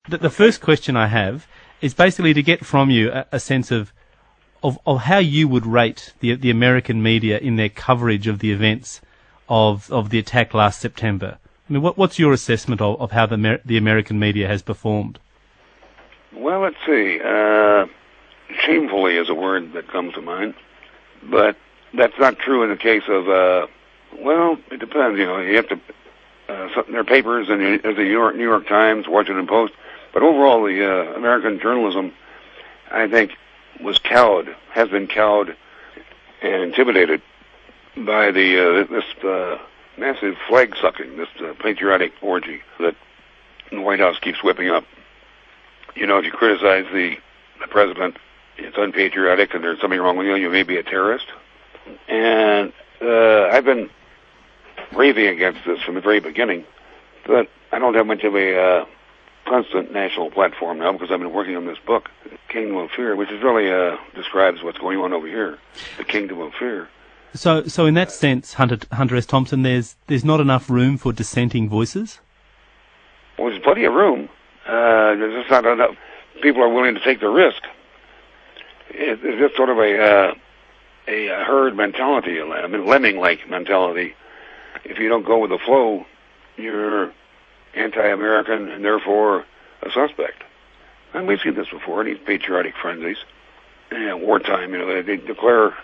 the first question I have is basically to get from you a sense of how you would rate the American media in their coverage of the events of the attack last September. I mean, what's your assessment of how the American media has performed? Well, let's see. Shamefully is a word that comes to mind, but that's not true in the case of, well, it depends. You know, you have to, there are papers, and there's the New York Times, Washington Post, but overall the American journalism, I think, has been cowed and intimidated by this massive flag sucking, this patriotic orgy that the White House keeps whipping up. You know, if you criticize the president, it's unpatriotic and there's something wrong with you, you may be a terrorist. And I've been raving against this from the very beginning, but I don't have much of a constant national platform now because I've been working on this book, Kingdom of Fear, which is really describes what's going on over here, the Kingdom of Fear. So in that sense, Hunter S. Thompson, there's not enough room for dissenting voices? Well, there's plenty of room. There's just not enough people are willing to take the risk. It's just sort of a herd mentality, a lemming-like mentality. If you don't go with the flow, you're anti-American and therefore a suspect. And we've seen this before in these patriotic frenzies. And wartime, you know, they declare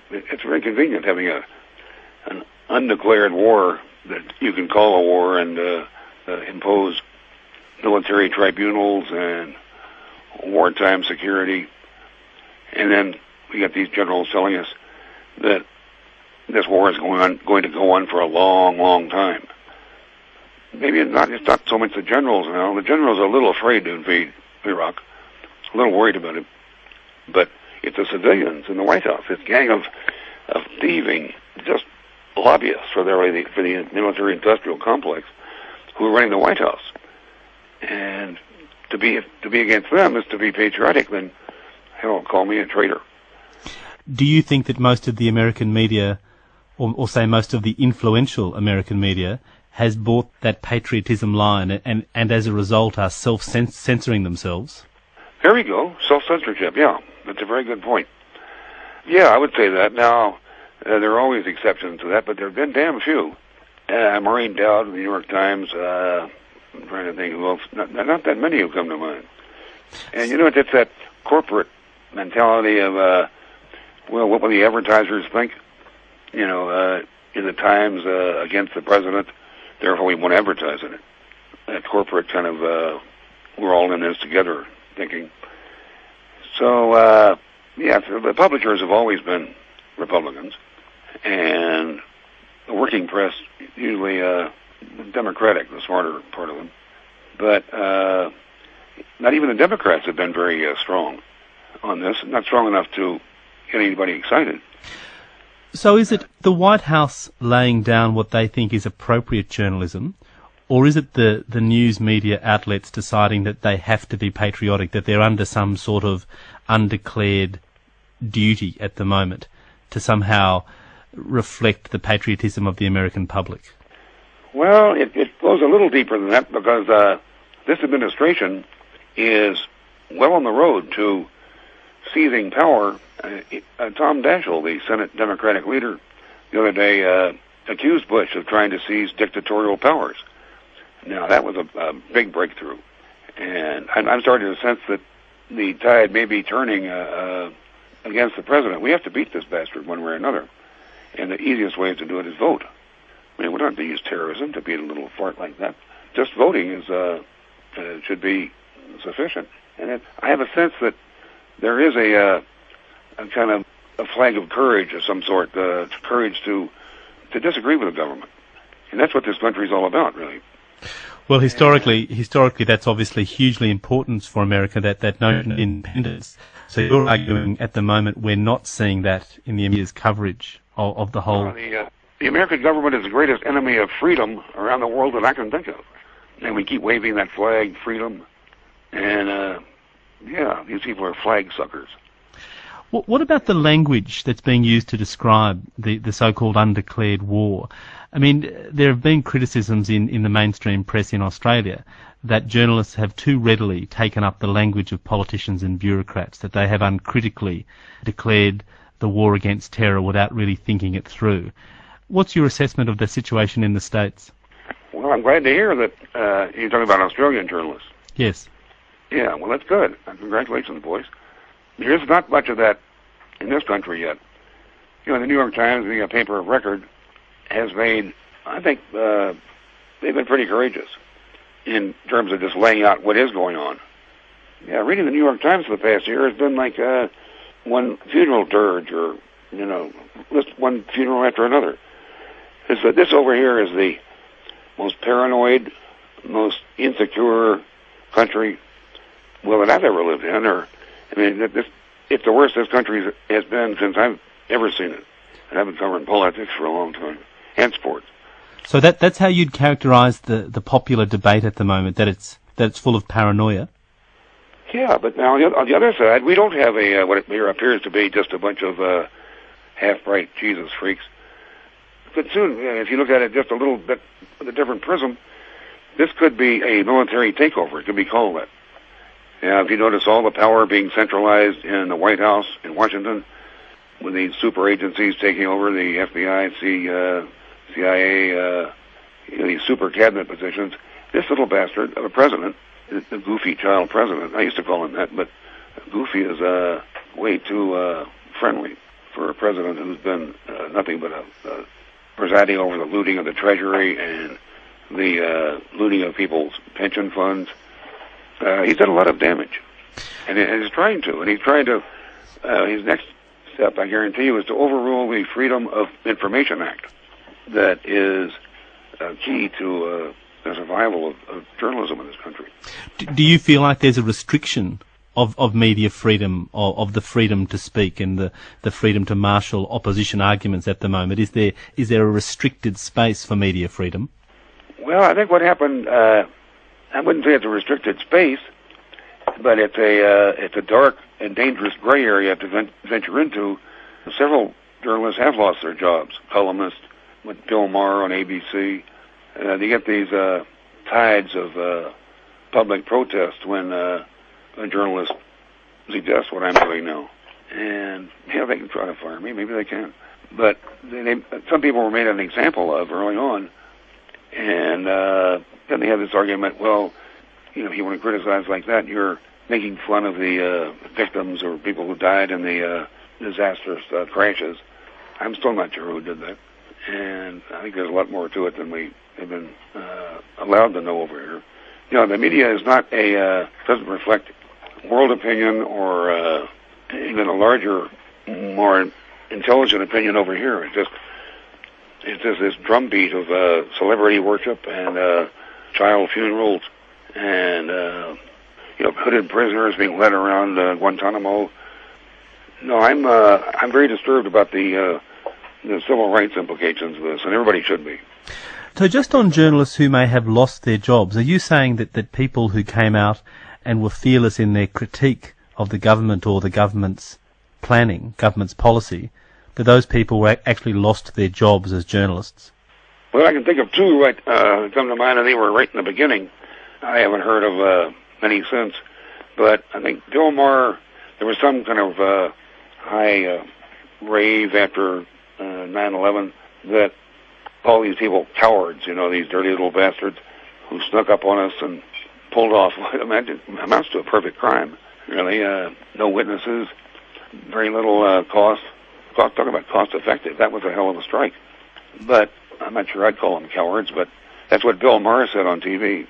it's very convenient having an undeclared war that you can call a war and impose military tribunals and wartime security. And then we got these generals telling us that this war is going to go on for a long, long time. Maybe it's not so much the generals now. The generals are a little afraid to invade Iraq, a little worried about it. But it's the civilians in the White House, this gang of thieving, just lobbyists for the military-industrial complex who are running the White House. And to be against them is to be patriotic. Then, hell, call me a traitor. Do you think that most of the American media, or say most of the influential American media, has bought that patriotism line and as a result are self-censoring themselves? There we go. Self-censorship, yeah. That's a very good point. Yeah, I would say that. Now, there are always exceptions to that, but there have been damn few. Maureen Dowd of the New York Times, I'm trying to think who else. Not that many have come to mind. And you know, it's that corporate mentality of, well, what will the advertisers think? You know, in the Times against the president, therefore we won't advertise in it. That corporate kind of, we're all in this together thinking. So, yeah, the publishers have always been Republicans, and the working press, usually Democratic, the smarter part of them. But not even the Democrats have been very strong on this, not strong enough to get anybody excited. So is it the White House laying down what they think is appropriate journalism, or is it the news media outlets deciding that they have to be patriotic, that they're under some sort of undeclared duty at the moment to somehow reflect the patriotism of the American public? Well, it goes a little deeper than that because this administration is well on the road to seizing power. Tom Daschle, the Senate Democratic leader, the other day accused Bush of trying to seize dictatorial powers. Now, that was a big breakthrough. And I'm starting to sense that the tide may be turning against the president. We have to beat this bastard one way or another. And the easiest way to do it is vote. I mean, we don't have to use terrorism to beat a little fart like that. Just voting is should be sufficient. And I have a sense that there is a kind of a flag of courage of some sort, courage to disagree with the government. And that's what this country is all about, really. Well, historically, that's obviously hugely important for America, that notion of independence. So you're arguing at the moment we're not seeing that in the media's coverage of the whole... The American government is the greatest enemy of freedom around the world that I can think of. And we keep waving that flag, freedom. And, yeah, these people are flag suckers. What about the language that's being used to describe the so-called undeclared war? I mean, there have been criticisms in the mainstream press in Australia that journalists have too readily taken up the language of politicians and bureaucrats, that they have uncritically declared the war against terror without really thinking it through. What's your assessment of the situation in the States? Well, I'm glad to hear that you're talking about Australian journalists. Yes. Yeah, well, that's good. Congratulations, boys. There's not much of that in this country yet. You know, the New York Times, the paper of record, has made, I think, they've been pretty courageous in terms of just laying out what is going on. Yeah, reading the New York Times for the past year has been like one funeral dirge, or, you know, just one funeral after another. This over here is the most paranoid, most insecure country, well, that I've ever lived in. Or, I mean, it's the worst this country has been since I've ever seen it. And I've been covering politics for a long time, and sports. So that's how you'd characterize the popular debate at the moment, that it's full of paranoia? Yeah, but now on the other side, we don't have what appears to be just a bunch of half-bright Jesus freaks. But soon, if you look at it just a little bit with a different prism, this could be a military takeover. It could be called that. If you notice all the power being centralized in the White House in Washington, with these super agencies taking over, the FBI, CIA, these super cabinet positions, this little bastard of a president, the goofy child president, I used to call him that, but goofy is way too friendly for a president who's been nothing but presiding over the looting of the Treasury and the looting of people's pension funds. He's done a lot of damage, and he's trying to. His next step, I guarantee you, is to overrule the Freedom of Information Act that is key to the survival of journalism in this country. Do you feel like there's a restriction of media freedom, of the freedom to speak and the freedom to marshal opposition arguments at the moment? Is there a restricted space for media freedom? Well, I think what happened, I wouldn't say it's a restricted space, but it's a dark and dangerous gray area to venture into. Several journalists have lost their jobs. Columnists, with Bill Maher on ABC. They get these tides of public protest when a journalist suggests what I'm doing now. And, yeah, they can try to fire me. Maybe they can. But some people were made an example of early on. And then they had this argument, well, you know, if you want to criticize like that, you're making fun of the victims or people who died in the disastrous crashes. I'm still not sure who did that. And I think there's a lot more to it than we have been allowed to know over here. You know, the media is not doesn't reflect world opinion or even a larger, more intelligent opinion over here. It's just this drumbeat of celebrity worship and child funerals and hooded prisoners being led around Guantanamo. No, I'm very disturbed about the civil rights implications of this, and everybody should be. So just on journalists who may have lost their jobs, are you saying that people who came out and were fearless in their critique of the government or the government's planning, government's policy, that those people were actually lost their jobs as journalists? Well, I can think of two right come to mind, and they were right in the beginning. I haven't heard of many since, but I think Bill Maher, there was some kind of high rave after 9/11 that all these people cowards, you know, these dirty little bastards who snuck up on us and pulled off what amounts to a perfect crime. Really, no witnesses, very little cost. Talk about cost effective. That was a hell of a strike. But I'm not sure I'd call them cowards, but that's what Bill Maher said on TV.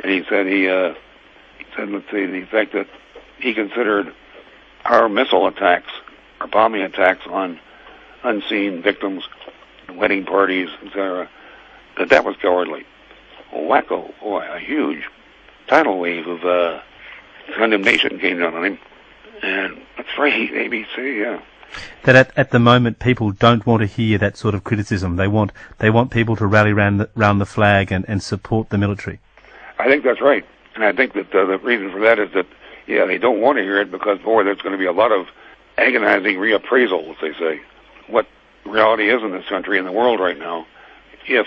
And he said, let's say, the fact that he considered our missile attacks, our bombing attacks on unseen victims, wedding parties, etc., that was cowardly. Wacko, boy, a huge tidal wave of condemnation came down on him. And that's right, ABC, yeah. That at the moment people don't want to hear that sort of criticism. They want people to rally round the flag and support the military. I think that's right. And I think that the reason for that is that, yeah, they don't want to hear it because, boy, there's going to be a lot of agonizing reappraisal, as they say, what reality is in this country and the world right now. If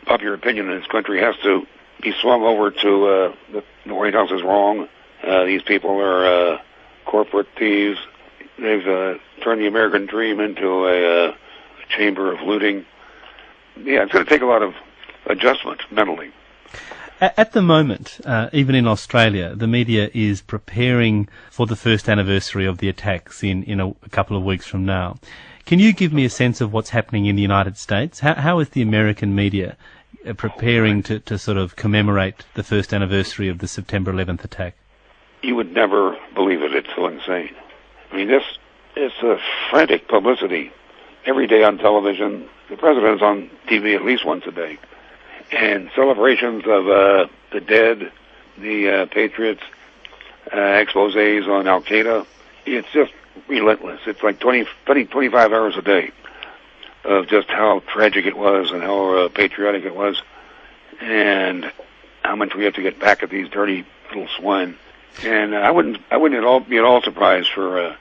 popular opinion in this country has to be swung over to the White House is wrong, these people are corporate thieves, they've turned the American dream into a chamber of looting. Yeah, it's going to take a lot of adjustment mentally. At the moment, even in Australia, the media is preparing for the first anniversary of the attacks in a couple of weeks from now. Can you give me a sense of what's happening in the United States? How is the American media preparing to sort of commemorate the first anniversary of the September 11th attack? You would never believe it. It's so insane. I mean, it's a frantic publicity. Every day on television, the president's on TV at least once a day. And celebrations of the dead, the patriots, exposés on Al-Qaeda. It's just relentless. It's like 25 hours a day of just how tragic it was and how patriotic it was, and how much we have to get back at these dirty little swine. And I wouldn't be at all surprised for, I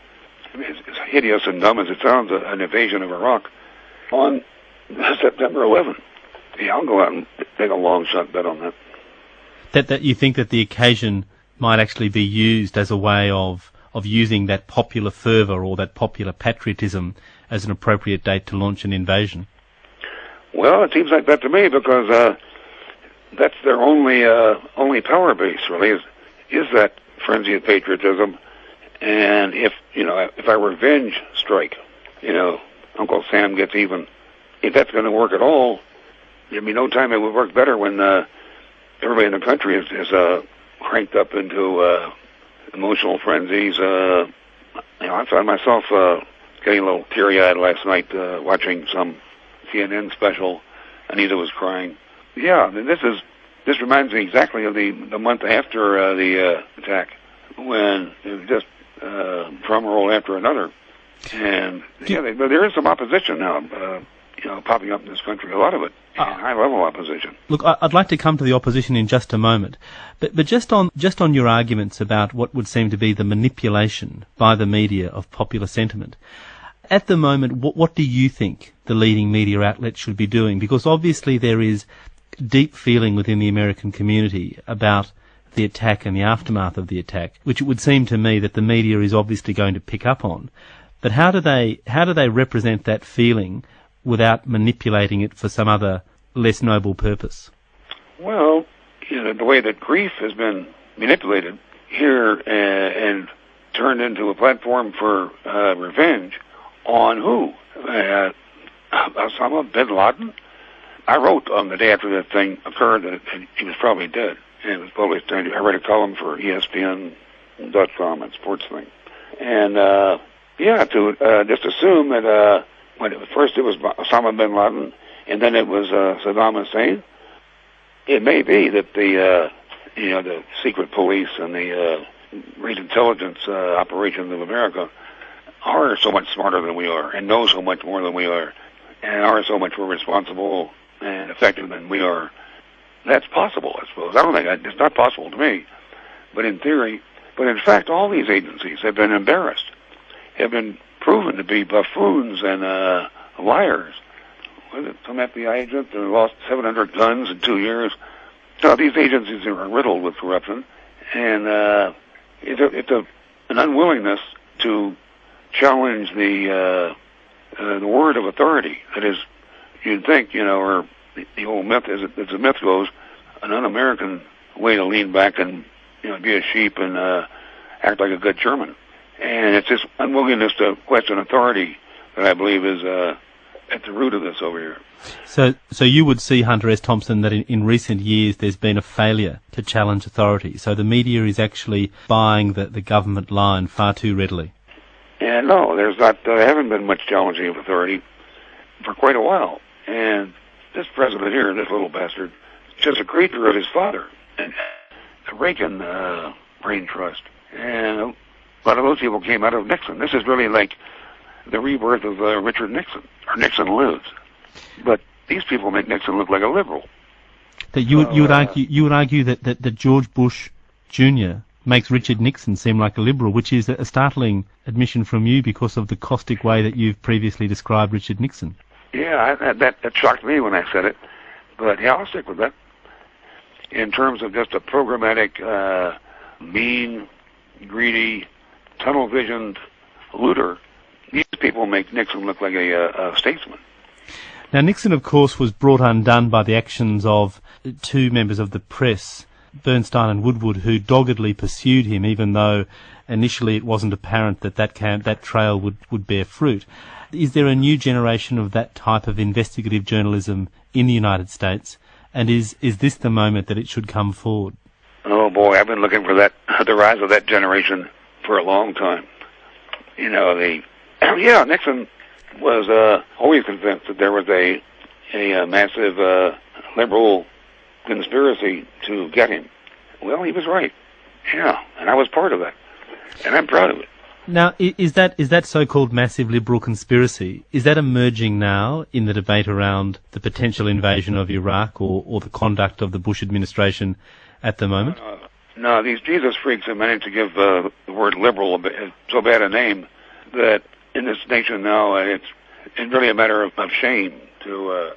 mean, as hideous and dumb as it sounds, an invasion of Iraq on September 11th. Yeah, I'll go out and take a long shot bet on that. That you think that the occasion might actually be used as a way of using that popular fervour or that popular patriotism as an appropriate date to launch an invasion? Well, it seems like that to me, because that's their only power base, really, is that frenzy of patriotism. And if a revenge strike, Uncle Sam gets even, if that's going to work at all, there'd be no time it would work better when everybody in the country is cranked up into emotional frenzies. I found myself getting a little teary-eyed last night watching some CNN special. Anita was crying. Yeah, this reminds me exactly of the month after the attack, when it was just drum roll after another. And there is some opposition now, popping up in this country, a lot of it, high-level opposition. Look, I'd like to come to the opposition in just a moment, but just on your arguments about what would seem to be the manipulation by the media of popular sentiment, at the moment, what do you think the leading media outlets should be doing? Because obviously there is deep feeling within the American community about the attack and the aftermath of the attack, which it would seem to me that the media is obviously going to pick up on. But how do they represent that feeling without manipulating it for some other less noble purpose? Well, the way that grief has been manipulated here and turned into a platform for revenge on who? Osama bin Laden? I wrote on the day after that thing occurred that he was probably dead. And it was published. I read a column for ESPN.com and Sports Thing. And, to just assume that first it was Osama bin Laden, and then it was Saddam Hussein. It may be that the secret police and the great intelligence operations of America are so much smarter than we are, and know so much more than we are, and are so much more responsible and effective than we are. That's possible, I suppose. I don't think it's not possible to me, but in theory. But in fact, all these agencies have been embarrassed, have been proven to be buffoons and liars. Some FBI agent that lost 700 guns in 2 years. So these agencies are riddled with corruption, and it's an unwillingness to challenge the word of authority. That is, you'd think, or the old myth, as the myth goes, an un-American way to lean back and be a sheep and act like a good German. And it's this unwillingness to question authority that I believe is at the root of this over here. So you would see, Hunter S. Thompson, that in recent years there's been a failure to challenge authority. So the media is actually buying the government line far too readily. And no, there's not. There haven't been much challenging of authority for quite a while. And this president here, this little bastard, is just a creature of his father and the Reagan brain trust. And a lot of those people came out of Nixon. This is really like the rebirth of Richard Nixon, or Nixon Lives. But these people make Nixon look like a liberal. That you would argue that George Bush Jr. makes Richard Nixon seem like a liberal, which is a startling admission from you because of the caustic way that you've previously described Richard Nixon. Yeah, that shocked me when I said it, but yeah, I'll stick with that. In terms of just a programmatic, mean, greedy, tunnel-visioned looter, these people make Nixon look like a statesman. Now, Nixon, of course, was brought undone by the actions of two members of the press, Bernstein and Woodward, who doggedly pursued him, even though initially it wasn't apparent that that trail would bear fruit. Is there a new generation of that type of investigative journalism in the United States, and is this the moment that it should come forward? Oh boy, I've been looking for the rise of that generation for a long time. You know, Nixon was always convinced that there was a massive liberal conspiracy to get him. Well, he was right. Yeah, and I was part of that, and I'm proud of it. Now, is that so-called massive liberal conspiracy, is that emerging now in the debate around the potential invasion of Iraq or the conduct of the Bush administration at the moment? No, these Jesus freaks have managed to give the word liberal so bad a name that in this nation now it's really a matter of shame to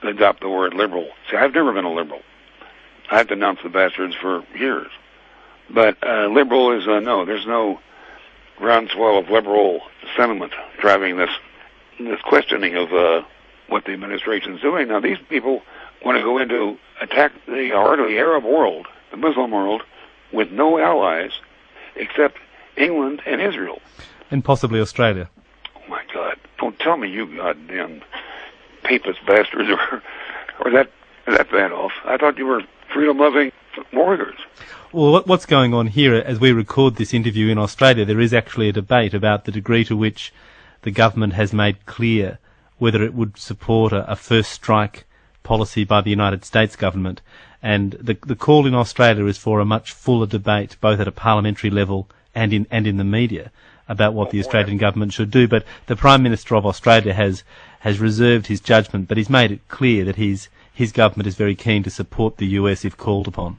adopt the word liberal. See, I've never been a liberal. I've denounced the bastards for years. But liberal is no. There's no groundswell of liberal sentiment driving this questioning of what the administration's doing. Now, these people want to go into attack the heart of the Arab world, the Muslim world, with no allies except England and Israel. And possibly Australia. Oh, my God. Don't tell me you goddamn papist bastards or that bad off. I thought you were freedom-loving warriors. Well, what's going on here, as we record this interview in Australia, there is actually a debate about the degree to which the government has made clear whether it would support a first strike policy by the United States government. And the call in Australia is for a much fuller debate, both at a parliamentary level and in the media, about what the Australian government should do. But the Prime Minister of Australia has reserved his judgment, but he's made it clear that his government is very keen to support the US if called upon.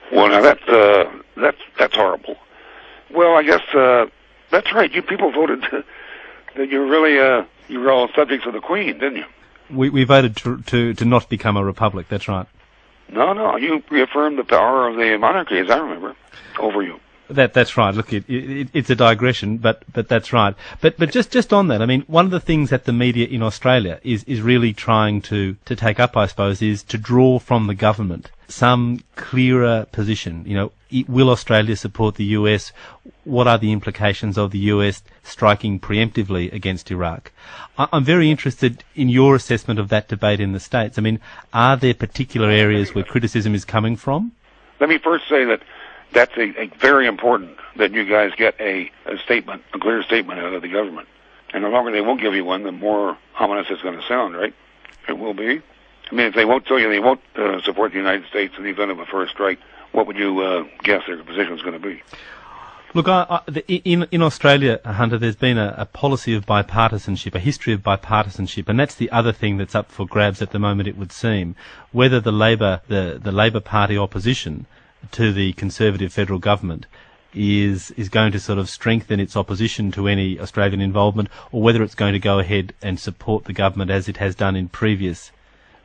Well, now that's horrible. Well, I guess that's right. You people voted that you were all subjects of the Queen, didn't you? We voted to not become a republic. That's right. No, you reaffirmed the power of the monarchy, as I remember, over you. That's right. Look, it's a digression, but that's right. But just on that, I mean, one of the things that the media in Australia is really trying to take up, I suppose, is to draw from the government some clearer position. You know, will Australia support the US? What are the implications of the US striking preemptively against Iraq? I'm very interested in your assessment of that debate in the States. I mean, are there particular areas where criticism is coming from? Let me first say that's a very important that you guys get a statement, a clear statement out of the government. And the longer they won't give you one, the more ominous it's going to sound, right? It will be. I mean, if they won't tell you they won't support the United States in the event of a first strike, what would you guess their position is going to be? Look, in Australia, Hunter, there's been a policy of bipartisanship, a history of bipartisanship, and that's the other thing that's up for grabs at the moment, it would seem. Whether the Labor Party opposition to the Conservative federal government is going to sort of strengthen its opposition to any Australian involvement, or whether it's going to go ahead and support the government as it has done in previous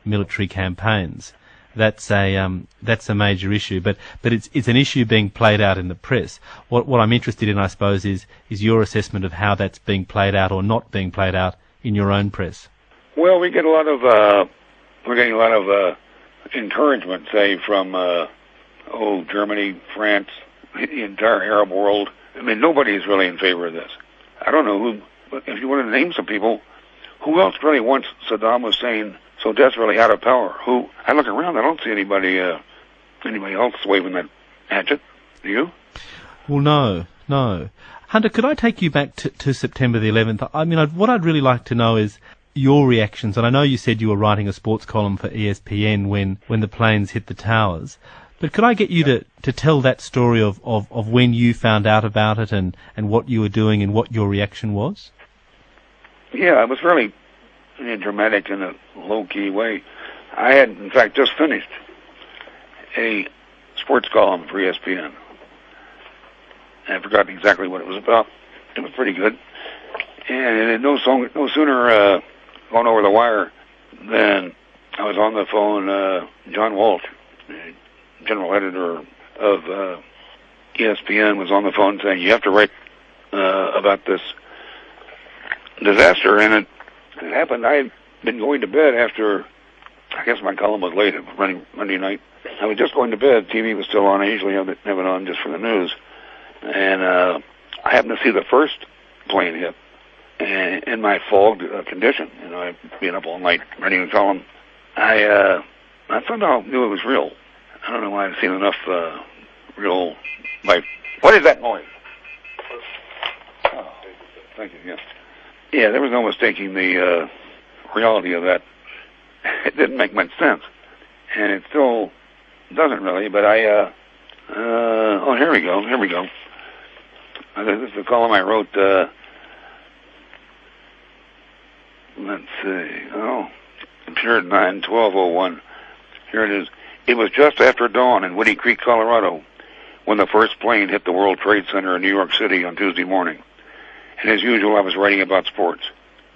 military campaigns. That's a major issue, but it's an issue being played out in the press. What I'm interested in, I suppose, is your assessment of how that's being played out or not being played out in your own press. Well, we're getting a lot of encouragement, say, from Germany, France, the entire Arab world. I mean, nobody's really in favor of this. I don't know who, but if you want to name some people, who else really wants Saddam Hussein so desperately out of power? Who? I look around, I don't see anybody else waving that hatchet. Do you? Well, no. Hunter, could I take you back to September the 11th? I mean, what I'd really like to know is your reactions. And I know you said you were writing a sports column for ESPN when the planes hit the towers. But could I get you to tell that story of when you found out about it and what you were doing and what your reaction was? Yeah, it was really dramatic in a low-key way. I had, in fact, just finished a sports column for ESPN. I forgot exactly what it was about. It was pretty good. And it had no sooner gone over the wire than I was on the phone. John Walsh, general editor of ESPN, was on the phone saying, you have to write about this disaster. And it happened. I had been going to bed after, I guess my column was late. It was running Monday night. I was just going to bed. TV was still on. I usually have it on just for the news. And I happened to see the first plane hit. And in my fogged condition, I'd been up all night writing a column. I somehow knew it was real. I don't know why I've seen enough real life. What is that noise? Oh, thank you. Yeah. Yeah, there was no mistaking the reality of that. It didn't make much sense, and it still doesn't really. But oh, here we go. This is the column I wrote. Let's see. Oh, appeared 9/12/01. Here it is. It was just after dawn in Woody Creek, Colorado, when the first plane hit the World Trade Center in New York City on Tuesday morning. And as usual, I was writing about sports,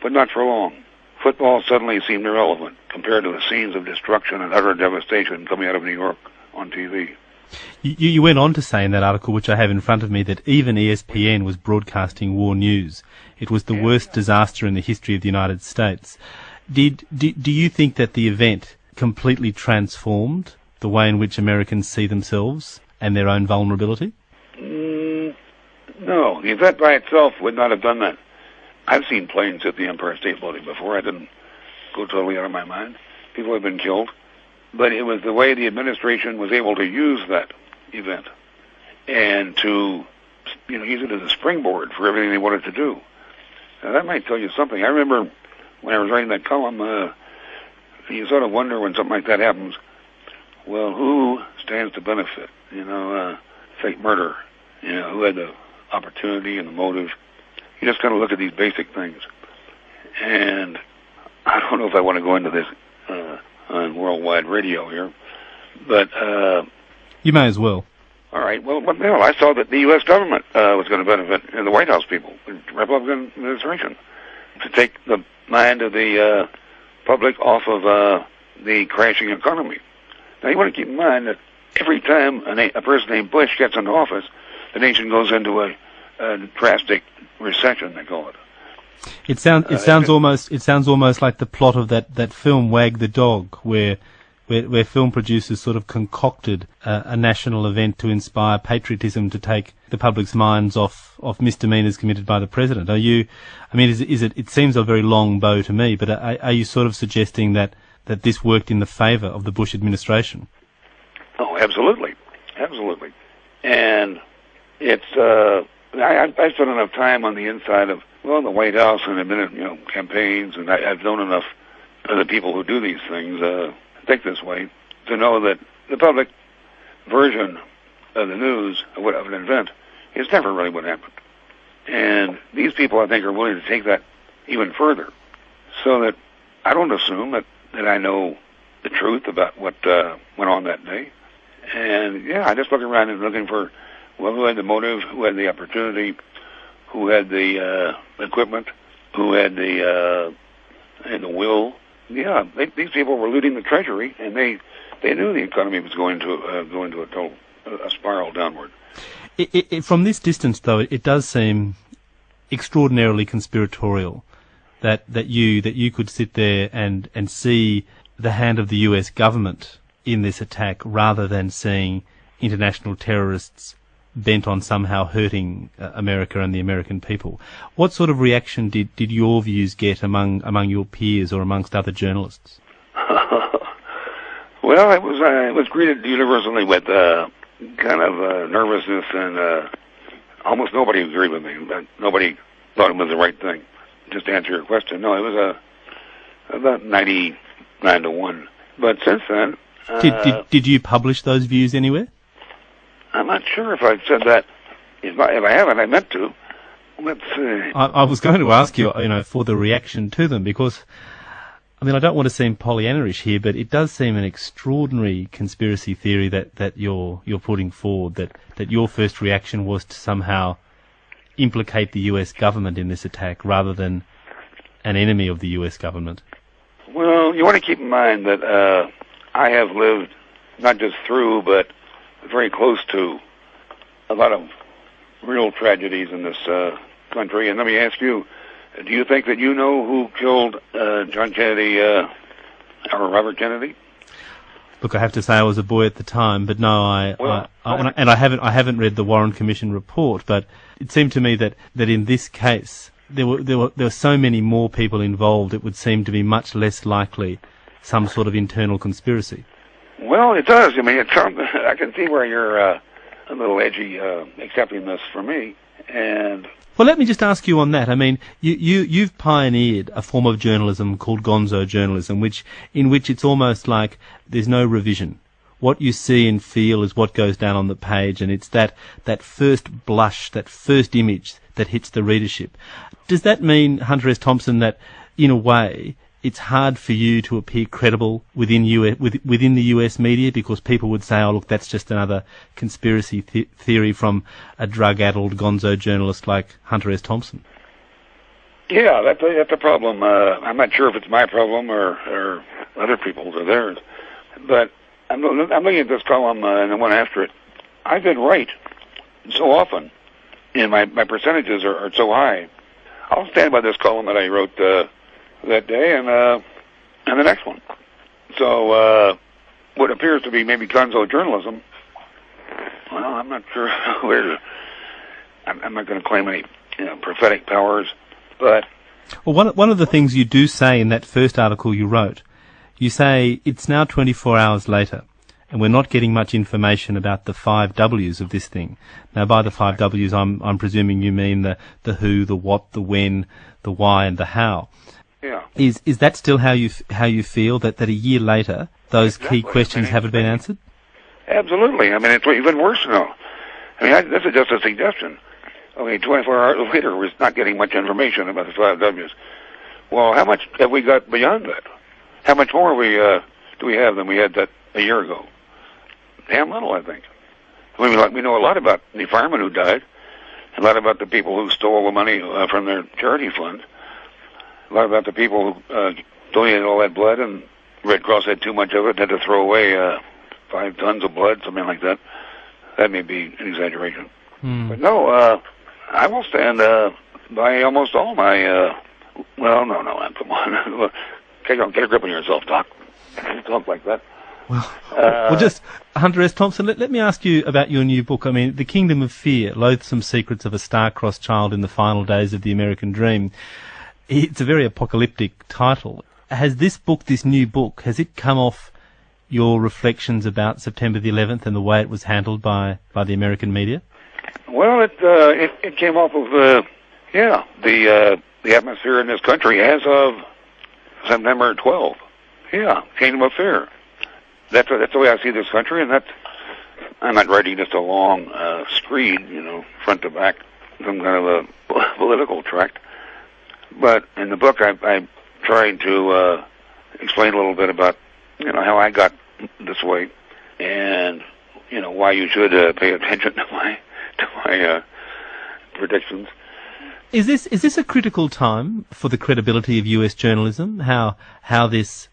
but not for long. Football suddenly seemed irrelevant compared to the scenes of destruction and utter devastation coming out of New York on TV. You went on to say in that article, which I have in front of me, that even ESPN was broadcasting war news. It was the worst disaster in the history of the United States. Do you think that the event completely transformed the way in which Americans see themselves and their own vulnerability? No, the event by itself would not have done that. I've seen planes hit the Empire State Building before. I didn't go totally out of my mind. People have been killed. But it was the way the administration was able to use that event and to, use it as a springboard for everything they wanted to do. Now, that might tell you something. I remember when I was writing that column, you sort of wonder when something like that happens, well, who stands to benefit? Fake murder. Who had the opportunity and the motive? You just kind of look at these basic things. And I don't know if I want to go into this on worldwide radio here, but you may as well. All right. Well, what the hell? I saw that the U.S. government was going to benefit, and the White House people, the Republican administration, to take the mind of the public off of the crashing economy. Now, you want to keep in mind that every time a person named Bush gets into office, the nation goes into a drastic recession, they call it. It sounds almost like the plot of that film Wag the Dog, where film producers sort of concocted a national event to inspire patriotism to take the public's minds off misdemeanors committed by the president. It seems a very long bow to me, but are you sort of suggesting that this worked in the favour of the Bush administration? Oh, absolutely. And it's I spent enough time on the inside of the White House and campaigns, and I've known enough of the people who do these things think this way to know that the public version of the news of an event is never really what happened. And these people, I think, are willing to take that even further, so that I don't assume that I know the truth about what went on that day. And I just look around and looking for who had the motive, who had the opportunity, who had the equipment, who had the will. Yeah, these people were looting the treasury, and they knew the economy was going to a spiral downward. From this distance, though, it does seem extraordinarily conspiratorial that you could sit there and see the hand of the U.S. government in this attack, rather than seeing international terrorists bent on somehow hurting America and the American people. What sort of reaction did your views get among your peers or amongst other journalists? Well, it was greeted universally with kind of nervousness, and almost nobody agreed with me. Nobody thought it was the right thing. Just to answer your question, no, it was about 99-1. But since then, did you publish those views anywhere? I'm not sure if I've said that. If I haven't, I meant to. Let's see. I was going to ask you, for the reaction to them, because I mean, I don't want to seem Pollyanna-ish here, but it does seem an extraordinary conspiracy theory that you're putting forward, that your first reaction was to somehow implicate the US government in this attack rather than an enemy of the US government. Well, you want to keep in mind that I have lived not just through, but very close to a lot of real tragedies in this country. And let me ask you, do you think that you know who killed John Kennedy or Robert Kennedy? Look, I have to say I was a boy at the time, but no, I haven't read the Warren Commission report. But it seemed to me that in this case there were so many more people involved. It would seem to be much less likely some sort of internal conspiracy. Well, it does. I mean, I can see where you're a little edgy accepting this from me, and. Well, let me just ask you on that. I mean, you've pioneered a form of journalism called Gonzo Journalism, in which it's almost like there's no revision. What you see and feel is what goes down on the page, and it's that first blush, that first image that hits the readership. Does that mean, Hunter S. Thompson, that in a way it's hard for you to appear credible within the US media because people would say, oh, look, that's just another conspiracy theory from a drug-addled gonzo journalist like Hunter S. Thompson? Yeah, that's a problem. I'm not sure if it's my problem or other people's or theirs. But I'm looking at this column and the one after it. I've been right so often, and my percentages are so high. I'll stand by this column that I wrote that day and the next one. So what appears to be maybe Gonzo journalism, well, I'm not sure where to. I'm not going to claim any prophetic powers, but well, one of the things you do say in that first article you wrote, you say it's now 24 hours later, and we're not getting much information about the 5 W's of this thing. Now, by the 5 W's, I'm presuming you mean the who, the what, the when, the why, and the how. Yeah. Is that still how you feel that a year later those key questions haven't been answered? Absolutely. I mean, it's even worse now. I mean, this is just a suggestion. Okay, 24 hours later, we're not getting much information about the 5 W's. Well, how much have we got beyond that? How much more do we have than we had that a year ago? Damn little, I think. We know a lot about the fireman who died, a lot about the people who stole the money from their charity fund, a lot about the people who donated all that blood, and Red Cross had too much of it, had to throw away 5 tons of blood, something like that. That may be an exaggeration. But no, I will stand by almost all my... well, no, come on. Get a grip on yourself, Doc. Don't talk like that. Well, just Hunter S. Thompson, let me ask you about your new book. I mean, The Kingdom of Fear, Loathsome Secrets of a Star-Crossed Child in the Final Days of the American Dream. It's a very apocalyptic title. Has this new book, has it come off your reflections about September the 11th and the way it was handled by the American media? Well, it came off of, the atmosphere in this country as of September 12th. Yeah, Kingdom of Fear. That's the way I see this country, and I'm not writing just a long screed, front to back, some kind of a political tract. But in the book, I tried to explain a little bit about, how I got this way, and why you should pay attention to my predictions. Is this a critical time for the credibility of US journalism? How this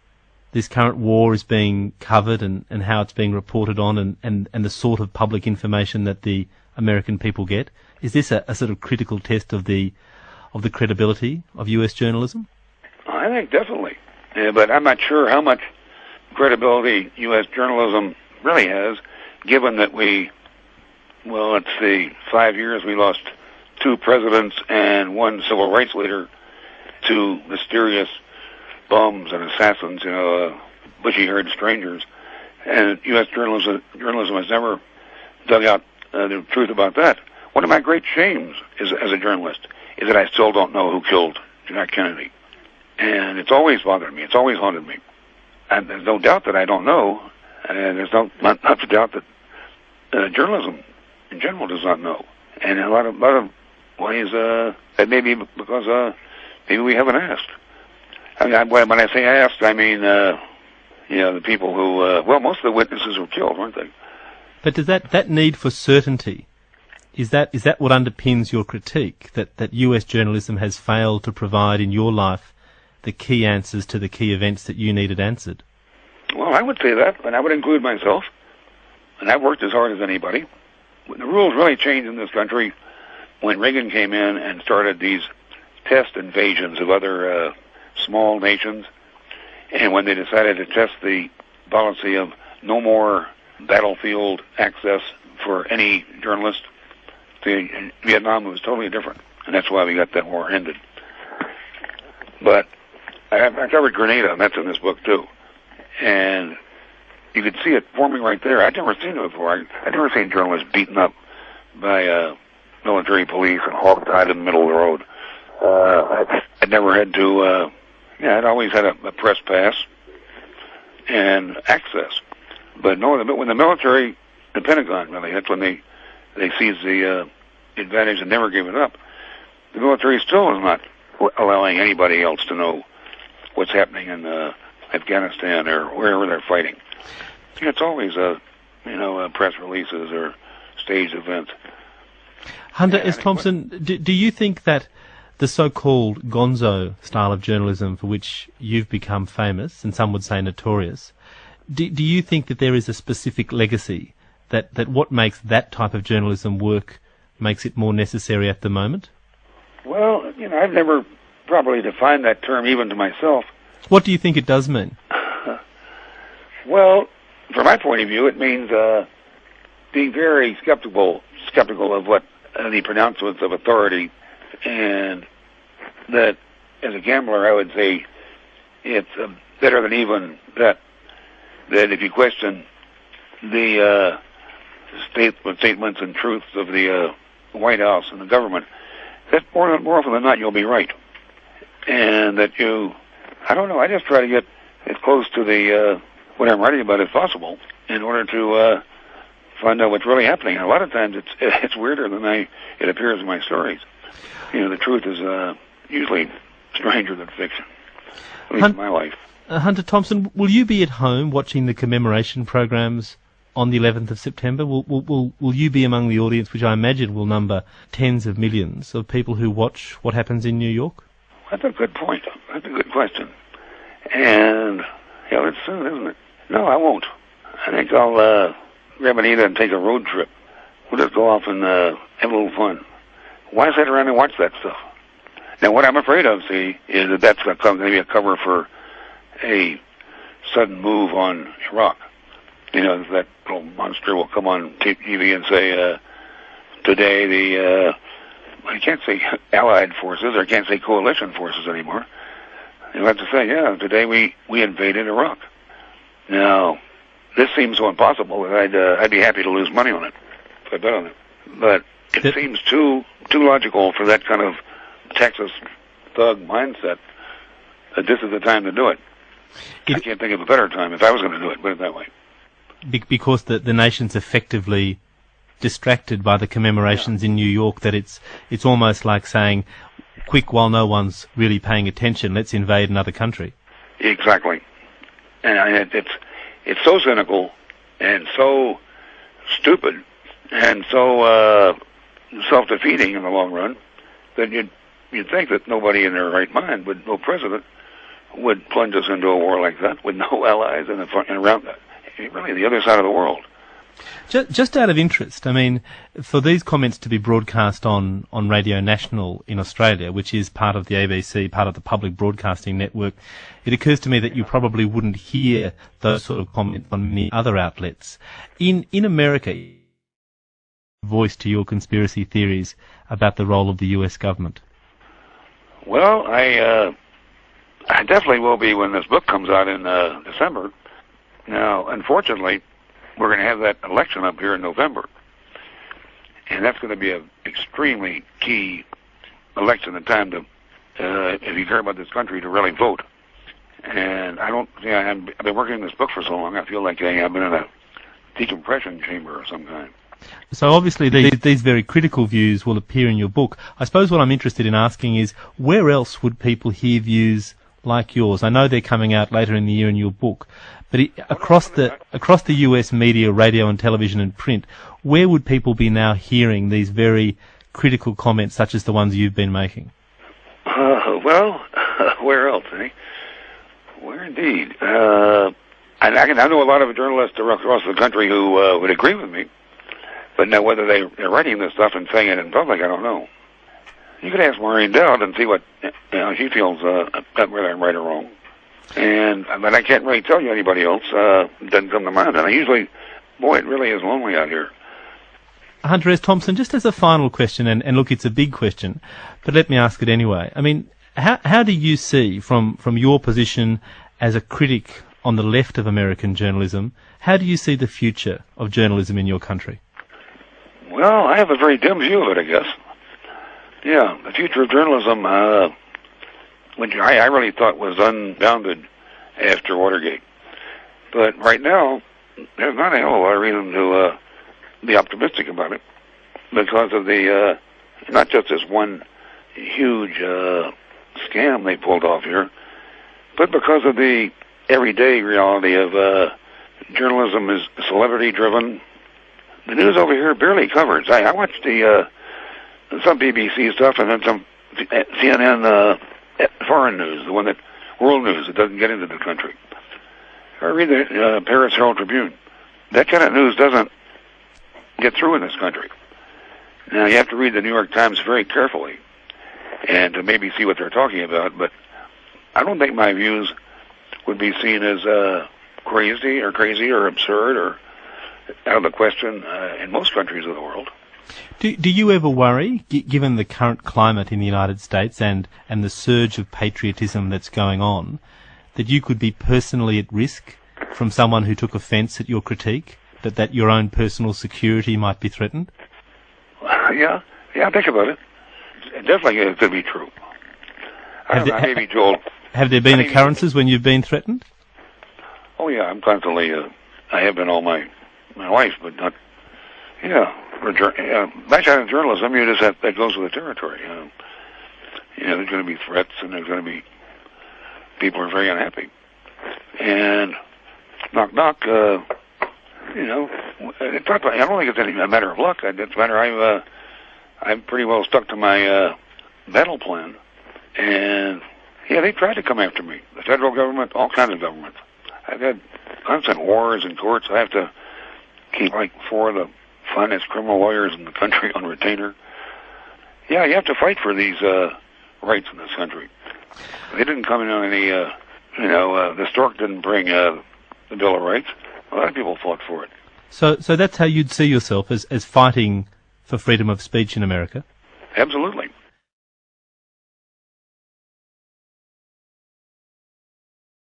current war is being covered and how it's being reported on and the sort of public information that the American people get? Is this a sort of critical test of the credibility of US journalism? I think definitely. Yeah, but I'm not sure how much credibility US journalism really has, given that let's see, 5 years we lost 2 presidents and 1 civil rights leader to mysterious bums and assassins, bushy-haired strangers. And U.S. journalism has never dug out the truth about that. One of my great shames as a journalist is that I still don't know who killed John Kennedy. And it's always bothered me. It's always haunted me. And there's no doubt that I don't know. And there's not much doubt that journalism in general does not know. And in a lot of ways, that may be because maybe we haven't asked. When I say asked, I mean, the people who, most of the witnesses were killed, weren't they? But does that need for certainty, is that what underpins your critique, that US journalism has failed to provide in your life the key answers to the key events that you needed answered? Well, I would say that, and I would include myself. And I've worked as hard as anybody. The rules really changed in this country when Reagan came in and started these test invasions of other small nations, and when they decided to test the policy of no more battlefield access for any journalist. In Vietnam, it was totally different, and that's why we got that war ended. But I covered Grenada, and that's in this book too, and you could see it forming right there. I'd never seen it before. I'd never seen journalists beaten up by military police and hog-tied in the middle of the road. I'd never had to, I'd always had a press pass and access. But no, when the military, the Pentagon really, that's when they seized the advantage and never gave it up. The military still is not allowing anybody else to know what's happening in Afghanistan or wherever they're fighting. It's always press releases or staged events. Hunter S. Thompson, do you think that the so-called Gonzo style of journalism for which you've become famous, and some would say notorious, do you think that there is a specific legacy, that what makes that type of journalism work makes it more necessary at the moment? Well, I've never properly defined that term even to myself. What do you think it does mean? Well, from my point of view, it means being very skeptical of what the pronouncements of authority, and that as a gambler, I would say it's better than even that if you question the statements and truths of the White House and the government, that more often than not you'll be right, and that I just try to get as close to the what I'm writing about as possible in order to find out what's really happening. And a lot of times it's weirder than it appears in my stories. The truth is usually stranger than fiction, at least in my life. Hunter Thompson, will you be at home watching the commemoration programs on the 11th of September? Will you be among the audience, which I imagine will number tens of millions of people who watch what happens in New York? That's a good point. That's a good question. And it's soon, isn't it? No, I won't. I think I'll grab Anita and take a road trip. We'll just go off and have a little fun. Why sit around and watch that stuff? Now, what I'm afraid of, is that that's going to be a cover for a sudden move on Iraq. That little monster will come on TV and say, today I can't say Allied forces, or I can't say coalition forces anymore. You'll have to say, today we invaded Iraq. Now, this seems so impossible that I'd be happy to lose money on it if I bet on it. But it seems too logical for that kind of Texas thug mindset that this is the time to do it. I can't think of a better time if I was going to do it, put it that way. Because the nation's effectively distracted by the commemorations in New York, that it's almost like saying, quick, while no one's really paying attention, let's invade another country. Exactly. And it's so cynical and so stupid and so self-defeating in the long run that you'd think that nobody in their right mind, no president, would plunge us into a war like that with no allies and around really the other side of the world. Just out of interest, for these comments to be broadcast on Radio National in Australia, which is part of the ABC, part of the public broadcasting network, it occurs to me that you probably wouldn't hear those sort of comments on many other outlets. In America, voice to your conspiracy theories about the role of the US government? Well, I definitely will be when this book comes out in December. Now, unfortunately, we're going to have that election up here in November, and that's going to be an extremely key election, a time to, if you care about this country, to really vote. And I've been working on this book for so long, I feel like I've been in a decompression chamber of some kind. So obviously these very critical views will appear in your book. I suppose what I'm interested in asking is, where else would people hear views like yours? I know they're coming out later in the year in your book, but across the US media, radio and television and print, where would people be now hearing these very critical comments such as the ones you've been making? Well, where else, eh? Where indeed? I know a lot of journalists across the country who would agree with me, but now whether they're writing this stuff and saying it in public, I don't know. You could ask Maureen Dowd and see what she feels about whether I'm right or wrong. But I can't really tell you anybody else. Doesn't come to mind. And I usually, boy, it really is lonely out here. Hunter S. Thompson, just as a final question, and look, it's a big question, but let me ask it anyway. I mean, how do you see, from your position as a critic on the left of American journalism, how do you see the future of journalism in your country? Well, I have a very dim view of it, I guess. Yeah, the future of journalism, which I really thought was unbounded after Watergate. But right now, there's not a hell of a lot of reason to be optimistic about it, because of the not just this one huge scam they pulled off here, but because of the everyday reality of journalism is celebrity driven. The news over here barely covers. I watched some BBC stuff and then some CNN foreign news, the one that world news that doesn't get into the country. I read the Paris Herald Tribune. That kind of news doesn't get through in this country. Now you have to read the New York Times very carefully and to maybe see what they're talking about, but I don't think my views would be seen as crazy or absurd or out of the question in most countries of the world. Do you ever worry, given the current climate in the United States and the surge of patriotism that's going on, that you could be personally at risk from someone who took offence at your critique, that your own personal security might be threatened? Yeah, think about it. Definitely it could be true. Maybe, Joel. Have there been occurrences when you've been threatened? Oh, yeah, I'm constantly, I have been all my life, but not, back in journalism, you just have, that goes with the territory. There's going to be threats, and there's going to be, people are very unhappy. And knock, knock, I don't think it's a matter of luck. It's a matter I'm pretty well stuck to my battle plan. And, yeah, they tried to come after me. The federal government, all kinds of governments. I've had constant wars in courts. I have to keep like 4 of the finest criminal lawyers in the country on retainer. Yeah, you have to fight for these rights in this country. They didn't come in on any, the stork didn't bring the Bill of Rights. A lot of people fought for it. So that's how you'd see yourself, as fighting for freedom of speech in America? Absolutely.